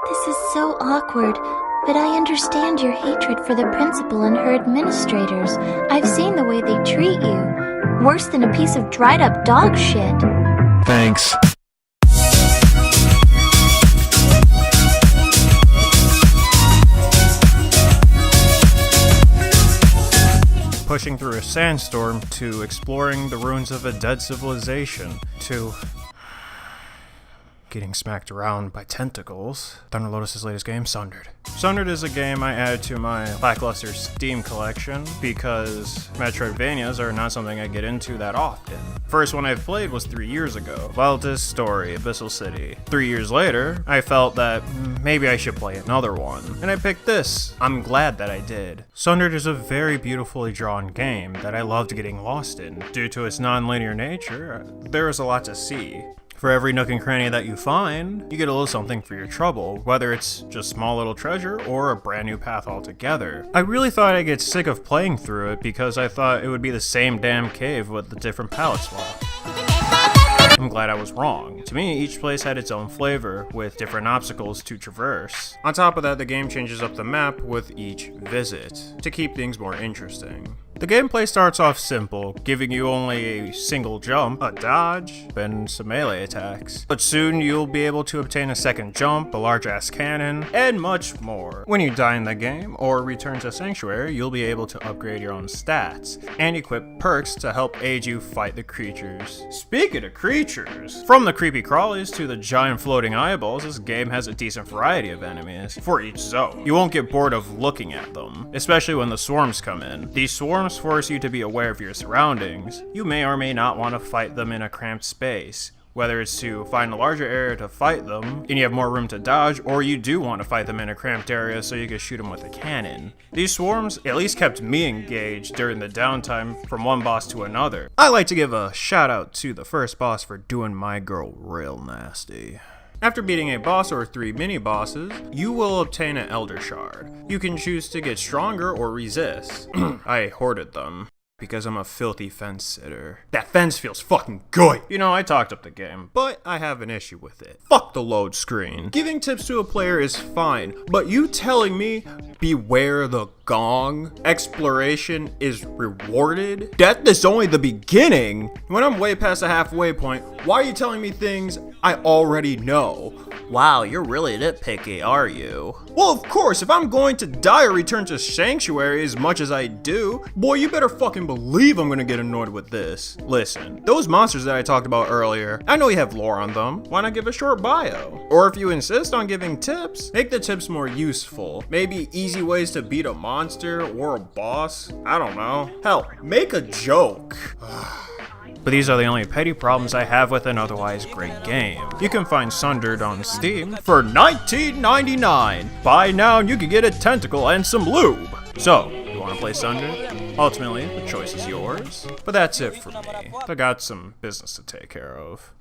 This is so awkward, but I understand your hatred for the principal and her administrators. I've seen the way they treat you. Worse than a piece of dried up dog shit. Thanks. Pushing through a sandstorm, to exploring the ruins of a dead civilization, to getting smacked around by tentacles. Thunder Lotus' latest game, Sundered. Sundered is a game I added to my lackluster Steam collection because Metroidvanias are not something I get into that often. First one I've played was 3 years ago, Wildest Story, Abyssal City. 3 years later, I felt that maybe I should play another one, and I picked this. I'm glad that I did. Sundered is a very beautifully drawn game that I loved getting lost in. Due to its non-linear nature, there is a lot to see. For every nook and cranny that you find, you get a little something for your trouble, whether it's just small little treasure or a brand new path altogether. I really thought I'd get sick of playing through it because I thought it would be the same damn cave with the different palette swap. I'm glad I was wrong. To me, each place had its own flavor, with different obstacles to traverse. On top of that, the game changes up the map with each visit, to keep things more interesting. The gameplay starts off simple, giving you only a single jump, a dodge, and some melee attacks. But soon you'll be able to obtain a second jump, a large-ass cannon, and much more. When you die in the game, or return to Sanctuary, you'll be able to upgrade your own stats, and equip perks to help aid you fight the creatures. Speaking of creatures, from the creepy crawlies to the giant floating eyeballs, this game has a decent variety of enemies for each zone. You won't get bored of looking at them, especially when the swarms come in. These swarms force you to be aware of your surroundings. You may or may not want to fight them in a cramped space, whether it's to find a larger area to fight them and you have more room to dodge, or you do want to fight them in a cramped area so you can shoot them with a cannon. These swarms at least kept me engaged during the downtime from one boss to another. I like to give a shout out to the first boss for doing my girl real nasty. After beating a boss or 3 mini-bosses, you will obtain an Elder Shard. You can choose to get stronger or resist. I hoarded them, because I'm a filthy fence sitter. That fence feels fucking good! You know, I talked up the game, but I have an issue with it. Fuck the load screen. Giving tips to a player is fine, but you telling me, beware the gong, exploration is rewarded? Death is only the beginning! When I'm way past the halfway point, why are you telling me things I already know? Wow, you're really nitpicky, are you? Well, of course, if I'm going to die or return to Sanctuary as much as I do, boy, you better fucking believe I'm gonna get annoyed with this. Listen, those monsters that I talked about earlier, I know you have lore on them. Why not give a short bio? Or if you insist on giving tips, make the tips more useful. Maybe easy ways to beat a monster or a boss. I don't know. Hell, make a joke. But these are the only petty problems I have with an otherwise great game. You can find Sundered on Steam for $19.99. Buy now and you can get a tentacle and some lube. So, you want to play Sundered? Ultimately, the choice is yours. But that's it for me. I got some business to take care of.